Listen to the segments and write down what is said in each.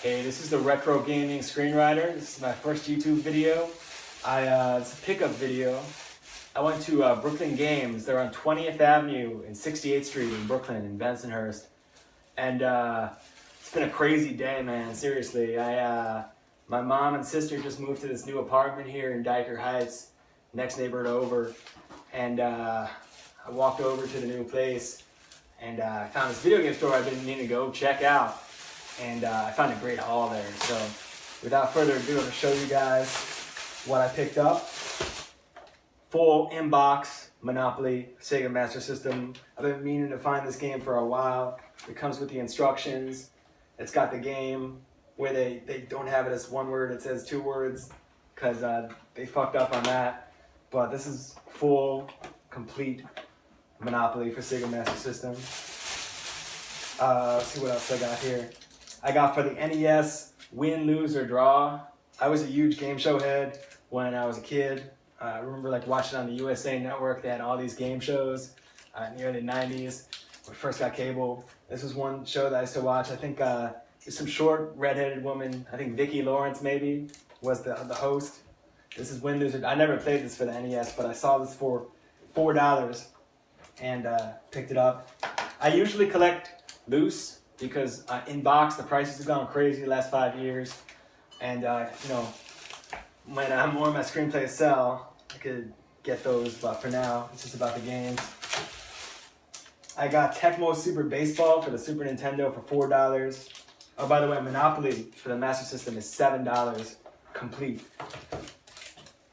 Hey, this is the Retro Gaming Screenwriter. This is my first YouTube video. It's a pickup video. I went to Brooklyn Games. They're on 20th Avenue and 68th Street in Brooklyn, in Bensonhurst. And it's been a crazy day, man. Seriously, my mom and sister just moved to this new apartment here in Dyker Heights, next neighborhood over. And I walked over to the new place, and I found this video game store I've been meaning to go check out. And I found a great haul there. So without further ado, I'm going to show you guys what I picked up. Full in-box Monopoly Sega Master System. I've been meaning to find this game for a while. It comes with the instructions. It's got the game where they don't have it as one word, it says two words, because they fucked up on that. But this is full, complete Monopoly for Sega Master System. Let's see what else I got here. I got for the NES, Win, Lose, or Draw. I was a huge game show head when I was a kid. I remember watching on the USA Network. They had all these game shows in the early 90s when I first got cable. This was one show that I used to watch. I think there's some short redheaded woman, I think Vicki Lawrence maybe, was the host. This is Win, Lose, or I never played this for the NES, but I saw this for $4 and picked it up. I usually collect loose, because in box the prices have gone crazy the last 5 years, and when more of my screenplays sell, I could get those, but for now it's just about the games. I got Tecmo Super Baseball for the Super Nintendo for $4. Oh, by the way, Monopoly for the Master System is $7 complete.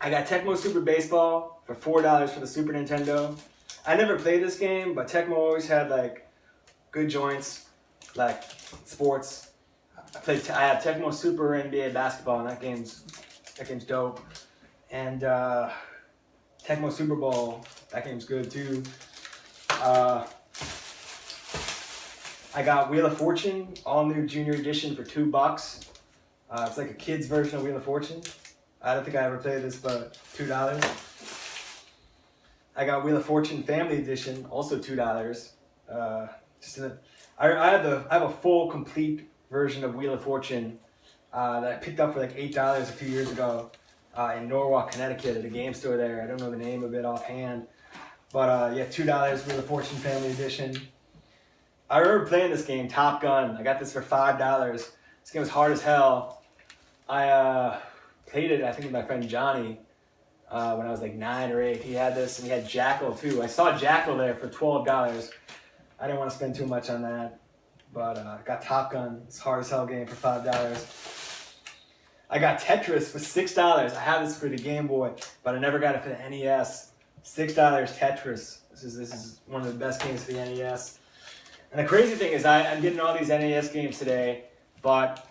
I got Tecmo Super Baseball for $4 for the Super Nintendo. I never played this game, but Tecmo always had good joints, like sports. I have Tecmo Super NBA Basketball, and that game's dope. And Tecmo Super Bowl, that game's good too. I got Wheel of Fortune, all new Junior Edition for $2. It's like a kid's version of Wheel of Fortune. I don't think I ever played this, but $2. I got Wheel of Fortune Family Edition, also $2. I have a full, complete version of Wheel of Fortune that I picked up for $8 a few years ago in Norwalk, Connecticut, at a game store there. I don't know the name of it offhand, but yeah, $2 Wheel of Fortune Family Edition. I remember playing this game, Top Gun. I got this for $5. This game was hard as hell. I played it, I think, with my friend Johnny when I was 9 or 8. He had this, and he had Jackal too. I saw Jackal there for $12. I didn't want to spend too much on that, but I got Top Gun. It's a hard as hell game for $5. I got Tetris for $6. I had this for the Game Boy, but I never got it for the NES. $6 Tetris. This is one of the best games for the NES. And the crazy thing is, I'm getting all these NES games today, but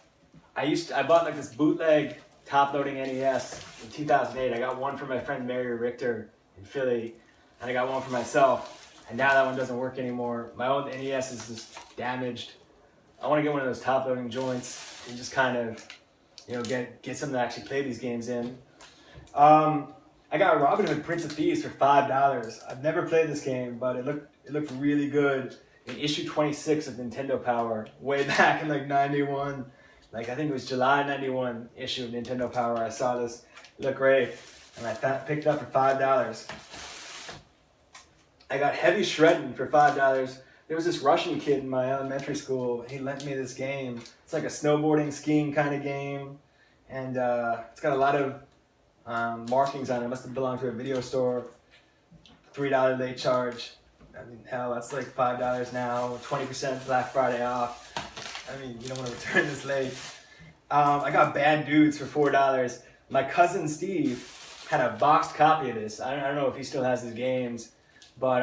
I bought this bootleg top-loading NES in 2008. I got one for my friend Mary Richter in Philly, and I got one for myself. And now that one doesn't work anymore. My old NES is just damaged. I want to get one of those top-loading joints and just kind of, get something to actually play these games in. I got Robin Hood Prince of Thieves for $5. I've never played this game, but it looked really good in issue 26 of Nintendo Power, way back in 91. I think it was July 91 issue of Nintendo Power. I saw this. It looked great, and I picked it up for $5. I got Heavy Shreddin for $5. There was this Russian kid in my elementary school. He lent me this game. It's like a snowboarding, skiing kind of game. And it's got a lot of markings on it. It must have belonged to a video store. $3 late charge. I mean, hell, that's $5 now. 20% Black Friday off. I mean, you don't want to return this late. I got Bad Dudes for $4. My cousin Steve had a boxed copy of this. I don't know if he still has his games. But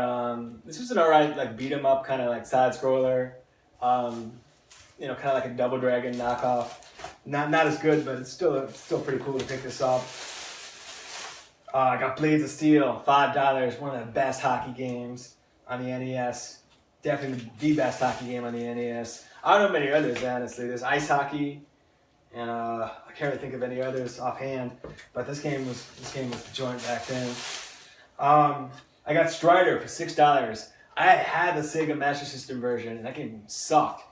this was an alright beat 'em up kind of side scroller, kind of like a Double Dragon knockoff. Not as good, but it's still pretty cool to pick this up. I got Blades of Steel, $5. One of the best hockey games on the NES. Definitely the best hockey game on the NES. I don't know many others, honestly. There's ice hockey, and I can't really think of any others offhand. But this game was the joint back then. I got Strider for $6. I had the Sega Master System version, and that game sucked.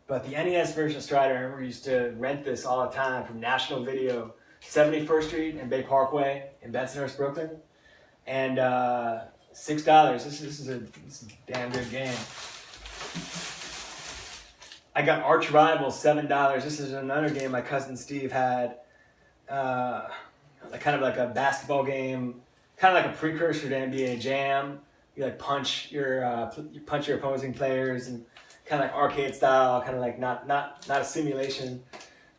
But the NES version of Strider, I remember we used to rent this all the time from National Video, 71st Street and Bay Parkway in Bensonhurst, Brooklyn. And $6. This is a damn good game. I got Arch Rivals, $7. This is another game my cousin Steve had. Kind of like a basketball game, kind of like a precursor to NBA Jam. You like punch your opposing players, and kind of like arcade style, kind of like not a simulation.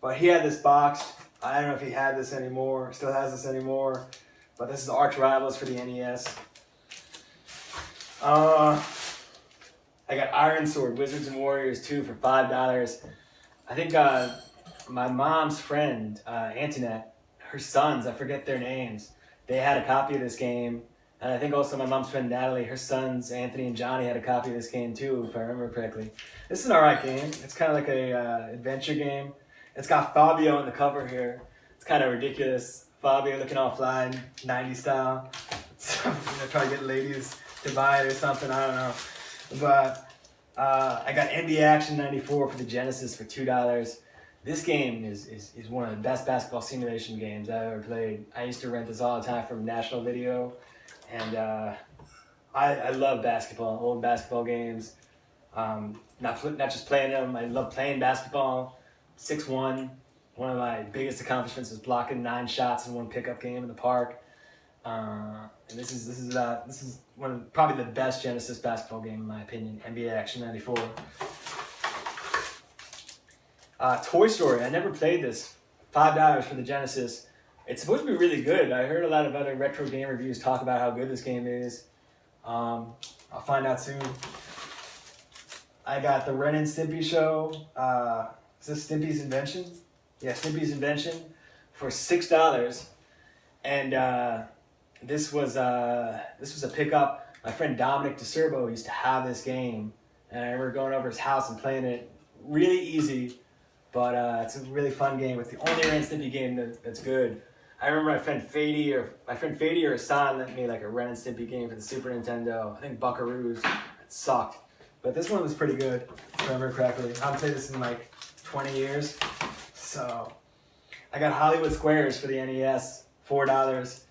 But he had this box. I don't know if he had this anymore, still has this anymore. But this is Arch Rivals for the NES. I got Ironsword, Wizards and Warriors 2 for $5. I think my mom's friend, Antoinette, her sons, I forget their names, they had a copy of this game. And I think also my mom's friend Natalie, her sons, Anthony and Johnny, had a copy of this game too, if I remember correctly. This is an alright game. It's kind of like a adventure game. It's got Fabio on the cover here. It's kind of ridiculous. Fabio looking all fly, 90s style. So, try to get ladies to buy it or something, I don't know. But I got NBA Action 94 for the Genesis for $2. This game is one of the best basketball simulation games I've ever played. I used to rent this all the time from National Video, and I love basketball, old basketball games. Not just playing them, I love playing basketball. 6'1", one of my biggest accomplishments was blocking 9 shots in one pickup game in the park. And this is one of probably the best Genesis basketball game in my opinion. NBA Action 94. Toy Story. I never played this. $5 for the Genesis. It's supposed to be really good. I heard a lot of other retro game reviews talk about how good this game is. I'll find out soon. I got the Ren and Stimpy show. Is this Stimpy's Invention? Yeah, Stimpy's Invention for $6. And this was a pickup. My friend Dominic DeCerbo used to have this game, and I remember going over his house and playing it. Really easy, but it's a really fun game. It's the only Ren and Stimpy game that's good. I remember my friend Fady or Hassan lent me like a Ren and Stimpy game for the Super Nintendo. I think Buckaroos. It sucked, but this one was pretty good. If I remember correctly. I haven't played this in like 20 years. So I got Hollywood Squares for the NES, $4.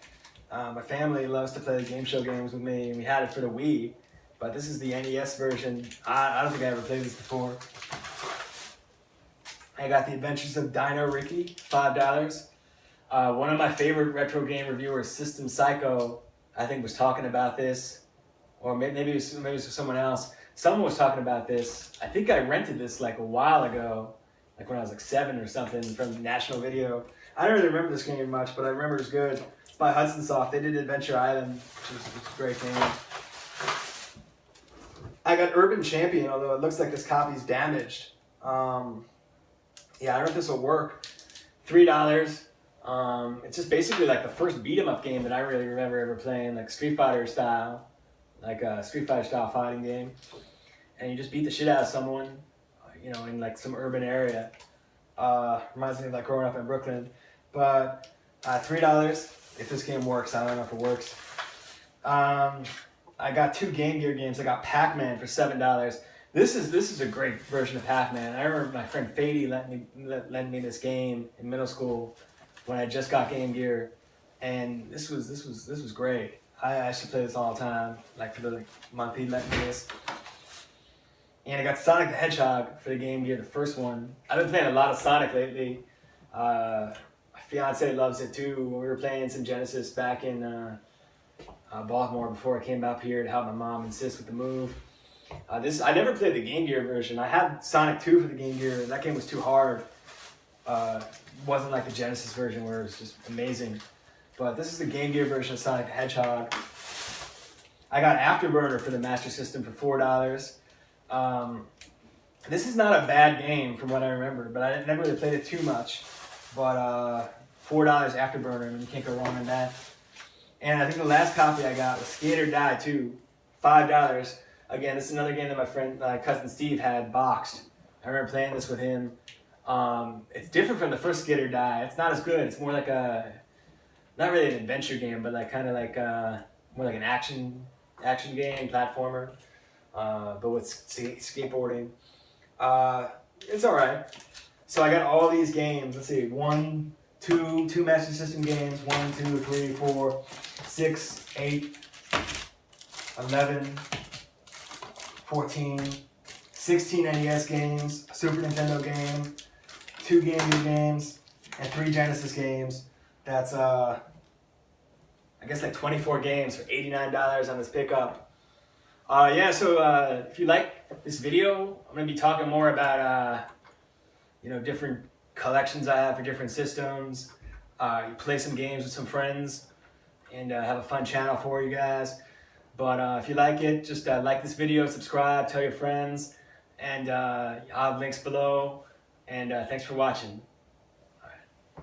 My family loves to play the game show games with me, and we had it for the Wii, but this is the NES version. I don't think I ever played this before. I got The Adventures of Dino Riki, $5. One of my favorite retro game reviewers, System Psycho, I think was talking about this, or maybe it was someone else. Someone was talking about this. I think I rented this like a while ago, like when I was like 7 or something, from National Video. I don't really remember this game much, but I remember it was good. It's by Hudson Soft. They did Adventure Island, which is a great game. I got Urban Champion, although it looks like this copy's damaged. Yeah, I don't know if this will work. $3. It's just basically like the first beat 'em up game that I really remember ever playing, like Street Fighter style, like a Street Fighter style fighting game. And you just beat the shit out of someone, in like some urban area. Reminds me of like growing up in Brooklyn. But $3 if this game works. I don't know if it works. I got 2 Game Gear games. I got Pac-Man for $7. This is a great version of Pac-Man. I remember my friend Fady lent me this game in middle school when I just got Game Gear, and this was great. I used to play this all the time, like for the month he lent me this. And I got Sonic the Hedgehog for the Game Gear, the first one. I've been playing a lot of Sonic lately. My fiance loves it too. We were playing some Genesis back in Baltimore before I came up here to help my mom insist with the move. I never played the Game Gear version. I had Sonic 2 for the Game Gear. That game was too hard. Wasn't like the Genesis version where it was just amazing. But this is the Game Gear version of Sonic the Hedgehog. I got Afterburner for the Master System for $4. This is not a bad game from what I remember, but I never really played it too much. But $4 Afterburner, and you can't go wrong on that. And I think the last copy I got was Skate or Die 2, $5. Again, this is another game that my cousin Steve had boxed. I remember playing this with him. It's different from the first Skate or Die. It's not as good. It's more like not really an adventure game, but like kind of like more like an action game, platformer, but with skateboarding. It's all right. So I got all these games. Let's see, two Master System games. 1, 2, 3, 4, 6, 8, 11, 14, 16 NES games, a Super Nintendo game, 2 Game Boy games, and 3 Genesis games. That's I guess like 24 games for $89 on this pickup. Yeah, so if you like this video, I'm gonna be talking more about different collections I have for different systems. Play some games with some friends, and have a fun channel for you guys. But if you like it, just like this video, subscribe, tell your friends, and I'll have links below. And thanks for watching.